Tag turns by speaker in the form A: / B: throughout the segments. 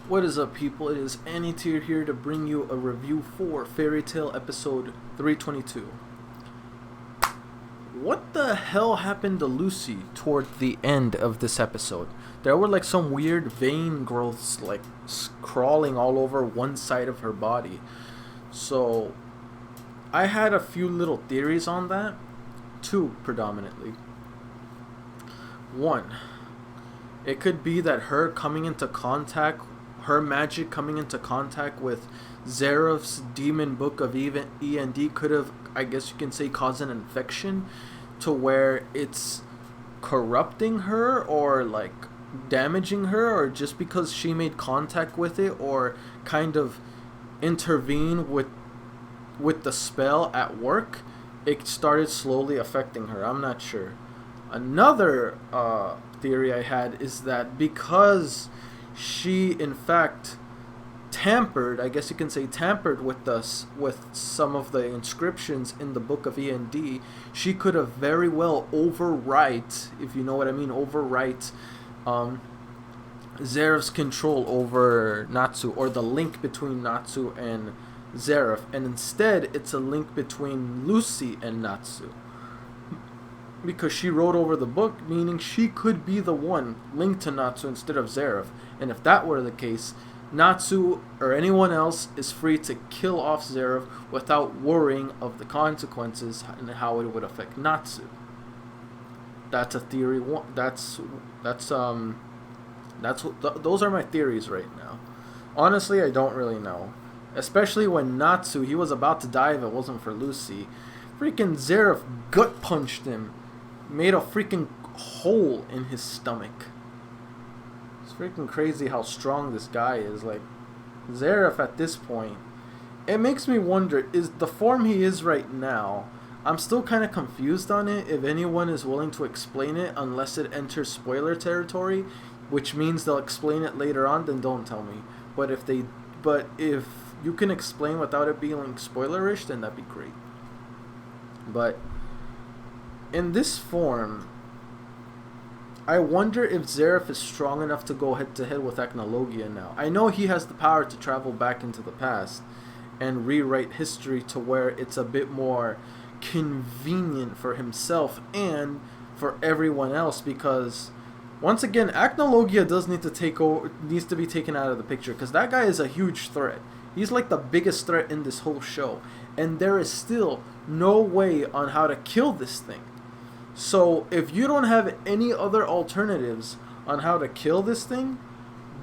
A: What is up, people? It is Annie-Tier here to bring you a review for Fairy Tail episode 322. What the hell happened to Lucy toward the end of this episode? There were like some weird vein growths like crawling all over one side of her body. So I had a few little theories on that. Two predominantly. One, it could be that her magic coming into contact with Zeref's demon book of E&D could have, I guess you can say, caused an infection to where it's corrupting her or like damaging her, or just because she made contact with it or kind of intervene with the spell at work, it started slowly affecting her. I'm not sure. Another theory I had is that because she in fact tampered, I guess you can say tampered with some of the inscriptions in the book of E&D, she could have very well overwrite, if you know what I mean, overwrite Zeref's control over Natsu, or the link between Natsu and Zeref, and instead it's a link between Lucy and Natsu. Because she wrote over the book, meaning she could be the one linked to Natsu instead of Zeref. And if that were the case, Natsu or anyone else is free to kill off Zeref without worrying of the consequences and how it would affect Natsu. That's a theory. Those are my theories right now. Honestly, I don't really know. Especially when Natsu, he was about to die if it wasn't for Lucy. Freaking Zeref gut punched him. Made a freaking hole in his stomach. It's freaking crazy how strong this guy is. Like, Zeref at this point, it makes me wonder, is the form he is right now, I'm still kind of confused on it. If anyone is willing to explain it, unless it enters spoiler territory, which means they'll explain it later on, then don't tell me. But if you can explain without it being like spoilerish, then that'd be great. But in this form, I wonder if Zeref is strong enough to go head-to-head with Acnologia now. I know he has the power to travel back into the past and rewrite history to where it's a bit more convenient for himself and for everyone else, because once again, Acnologia needs to be taken out of the picture, because that guy is a huge threat. He's like the biggest threat in this whole show, and there is still no way on how to kill this thing. So if you don't have any other alternatives on how to kill this thing,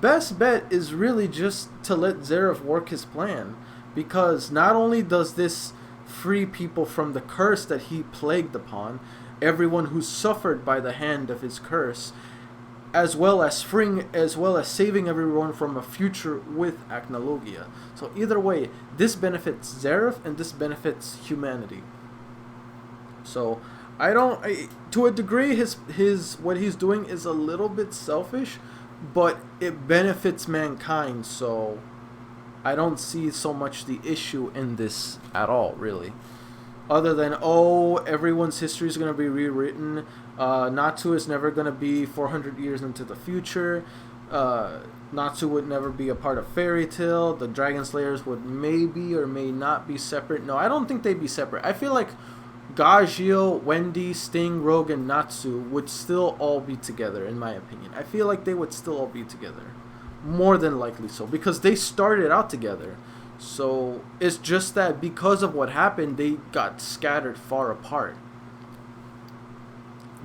A: best bet is really just to let Zeref work his plan, because not only does this free people from the curse that he plagued upon, everyone who suffered by the hand of his curse, as well as saving everyone from a future with Acnologia. So either way, this benefits Zeref and this benefits humanity. So to a degree, his what he's doing is a little bit selfish, but it benefits mankind. So I don't see so much the issue in this at all, really. Other than, everyone's history is going to be rewritten. Natsu is never going to be 400 years into the future. Natsu would never be a part of Fairy Tail. The Dragon Slayers would maybe or may not be separate. No, I don't think they'd be separate. I feel like Gajio, Wendy, Sting, Rogue, and Natsu would still all be together, in my opinion. I feel like they would still all be together. More than likely so, because they started out together. So it's just that because of what happened, they got scattered far apart.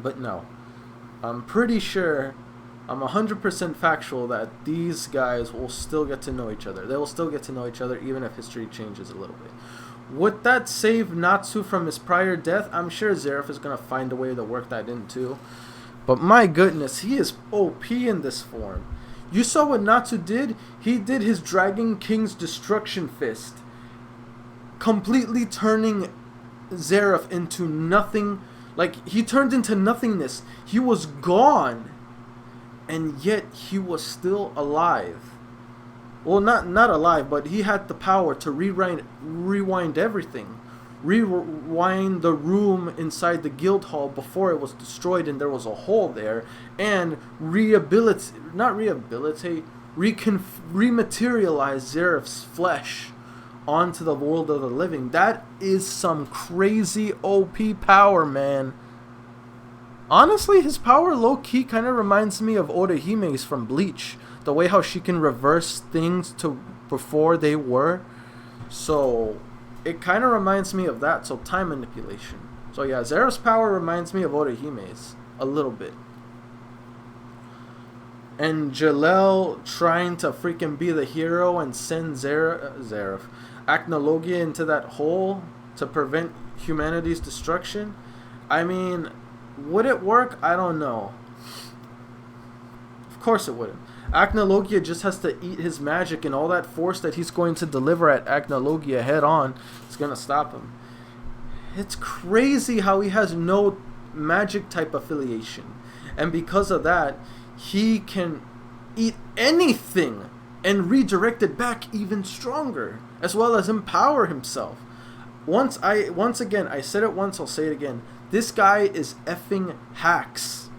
A: But no, I'm pretty sure, I'm 100% factual that these guys will still get to know each other. They will still get to know each other even if history changes a little bit. Would that save Natsu from his prior death? I'm sure Zeref is going to find a way to work that in too. But my goodness, he is OP in this form. You saw what Natsu did? He did his Dragon King's Destruction Fist, completely turning Zeref into nothing. Like, he turned into nothingness. He was gone, and yet he was still alive. Well, not alive, but he had the power to rewind everything. Rewind the room inside the guild hall before it was destroyed and there was a hole there, and rematerialize Zeref's flesh onto the world of the living. That is some crazy OP power, man. Honestly, his power low-key kind of reminds me of Odahime's from Bleach. The way how she can reverse things to before they were. So, it kind of reminds me of that. So, time manipulation. So, yeah, Zeref's power reminds me of Odahime's. A little bit. And Jalel trying to freaking be the hero and send Zeref, Acnologia into that hole to prevent humanity's destruction. I mean, would it work? I don't know. Of course it wouldn't. Acnologia just has to eat his magic, and all that force that he's going to deliver at Acnologia head on is going to stop him. It's crazy how he has no magic type affiliation. And because of that, he can eat anything and redirect it back even stronger, as well as empower himself. Once again, I said it once, I'll say it again. This guy is effing hacks.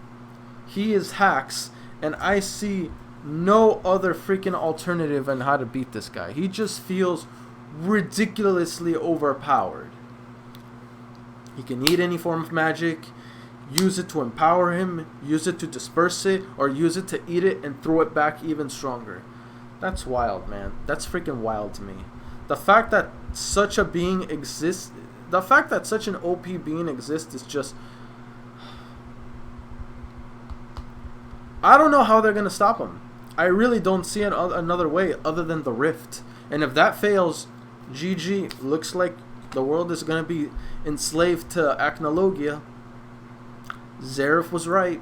A: He is hacks, and I see no other freaking alternative on how to beat this guy. He just feels ridiculously overpowered. He can eat any form of magic, use it to empower him, use it to disperse it, or use it to eat it and throw it back even stronger. That's wild, man. That's freaking wild to me. The fact that such a being exists, the fact that such an OP being exists is just... I don't know how they're going to stop him. I really don't see another way other than the rift. And if that fails, GG. Looks like the world is going to be enslaved to Acnologia. Zeref was right.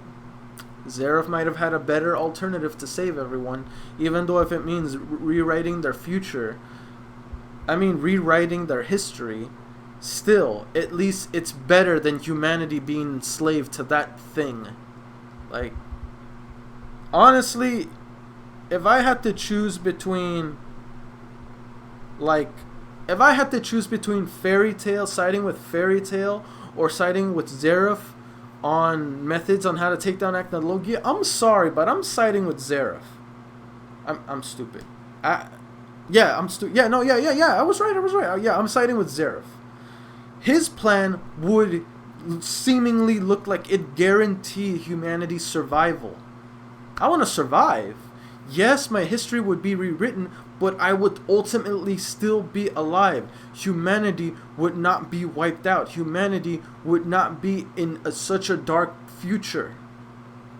A: Zeref might have had a better alternative to save everyone, even though if it means rewriting their future, rewriting their history, still, at least it's better than humanity being enslaved to that thing. Like, honestly, if I had to choose between, Fairy Tail, siding with Fairy Tail, or siding with Zeref on methods on how to take down Acnologia, I'm sorry, but I'm siding with Zeref. I'm stupid. I was right. I'm siding with Zeref. His plan would seemingly look like it guaranteed humanity's survival. I want to survive. Yes, my history would be rewritten, but I would ultimately still be alive. Humanity would not be wiped out. Humanity would not be in such a dark future.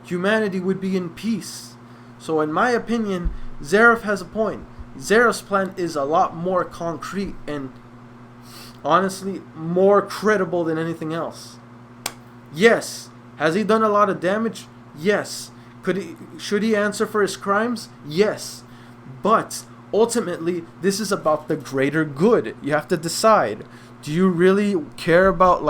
A: Humanity would be in peace. So in my opinion, Zeref has a point. Zeref's plan is a lot more concrete and honestly more credible than anything else. Yes. Has he done a lot of damage? Yes. Should he answer for his crimes? Yes. But ultimately, this is about the greater good. You have to decide. Do you really care about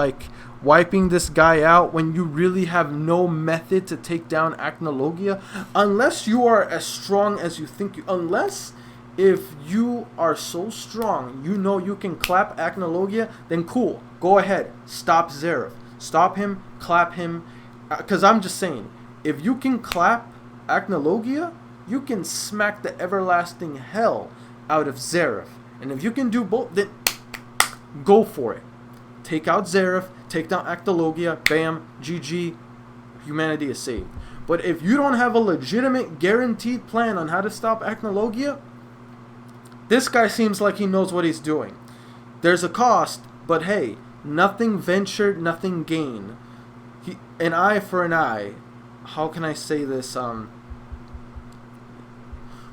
A: wiping this guy out when you really have no method to take down Acnologia? Unless you are as strong as you think you... Unless if you are so strong, you know you can clap Acnologia, then cool. Go ahead. Stop Zeref. Stop him. Clap him. Because I'm just saying, if you can clap Acnologia, you can smack the everlasting hell out of Zeref. And if you can do both, then go for it. Take out Zeref, take down Acnologia, bam, GG, humanity is saved. But if you don't have a legitimate, guaranteed plan on how to stop Acnologia, this guy seems like he knows what he's doing. There's a cost, but hey, nothing ventured, nothing gained. An eye for an eye. How can I say this?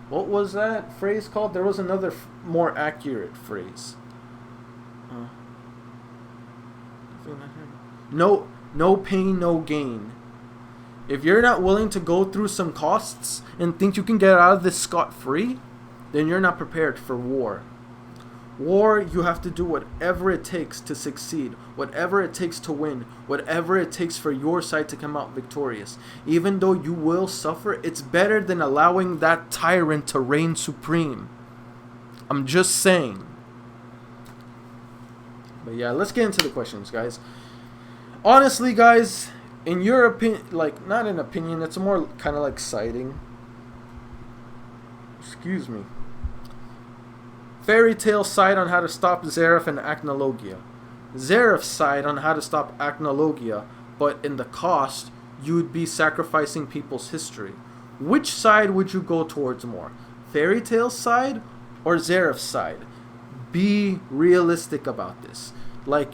A: What was that phrase called? There was another more accurate phrase. No pain, no gain. If you're not willing to go through some costs and think you can get out of this scot-free, then you're not prepared for war. War, you have to do whatever it takes to succeed, whatever it takes to win, whatever it takes for your side to come out victorious. Even though you will suffer, it's better than allowing that tyrant to reign supreme. I'm just saying. But yeah, let's get into the questions, guys. Honestly, guys, in your opinion, not an opinion, it's more kind of like citing. Excuse me. Fairy Tail's side on how to stop Zeref and Acnologia. Zeref's side on how to stop Acnologia, but in the cost, you'd be sacrificing people's history. Which side would you go towards more? Fairy Tail's side or Zeref's side? Be realistic about this. Like,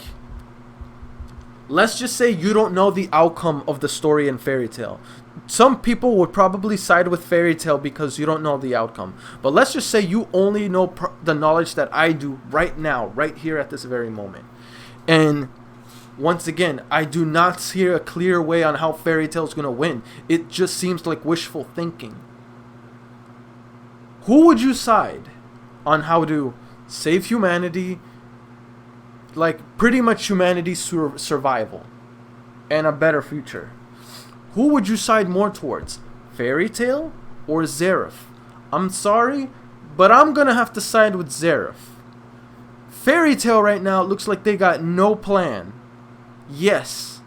A: let's just say you don't know the outcome of the story in Fairy Tail. Some people would probably side with Fairy Tail because you don't know the outcome. But let's just say you only know the knowledge that I do right now, right here at this very moment. And once again, I do not see a clear way on how Fairy Tail is going to win. It just seems like wishful thinking. Who would you side on how to save humanity, like pretty much humanity's survival and a better future? Who would you side more towards? Fairy Tail or Zeref? I'm sorry, but I'm going to have to side with Zeref. Fairy Tail right now looks like they got no plan. Yes,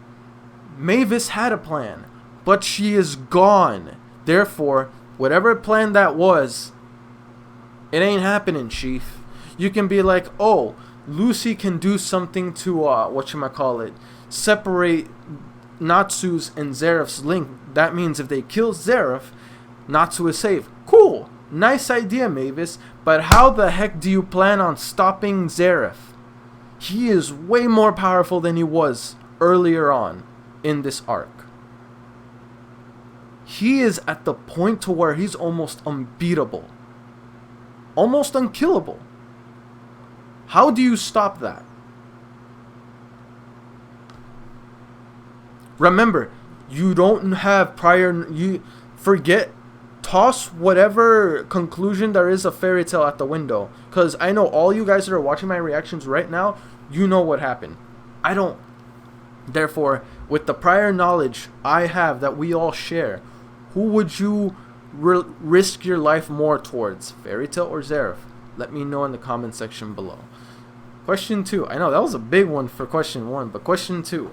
A: Mavis had a plan, but she is gone. Therefore, whatever plan that was, it ain't happening, Chief. You can be like, oh, Lucy can do something to, separate Natsu's and Zeref's link. That means if they kill Zeref, Natsu is safe. Cool. Nice idea, Mavis. But how the heck do you plan on stopping Zeref? He is way more powerful than he was earlier on in this arc. He is at the point to where he's almost unbeatable. Almost unkillable. How do you stop that? Remember, you don't have you forget, toss whatever conclusion there is of Fairy Tail at the window. Because I know all you guys that are watching my reactions right now, you know what happened. I don't. Therefore, with the prior knowledge I have that we all share, who would you risk your life more towards? Fairy Tail or Zeref? Let me know in the comment section below. Question 2. I know that was a big one for question 1, but question 2.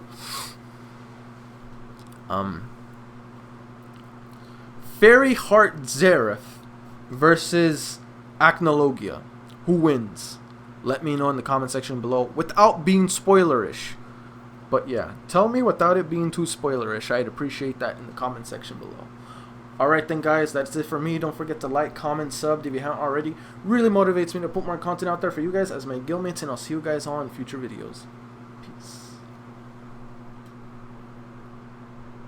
A: Fairy Heart Zeref versus Acnologia. Who wins? Let me know in the comment section below without being spoilerish. But yeah, tell me without it being too spoilerish. I'd appreciate that in the comment section below. Alright then guys, that's it for me. Don't forget to like, comment, sub if you haven't already. Really motivates me to put more content out there for you guys as my guildmates, and I'll see you guys on future videos. Peace.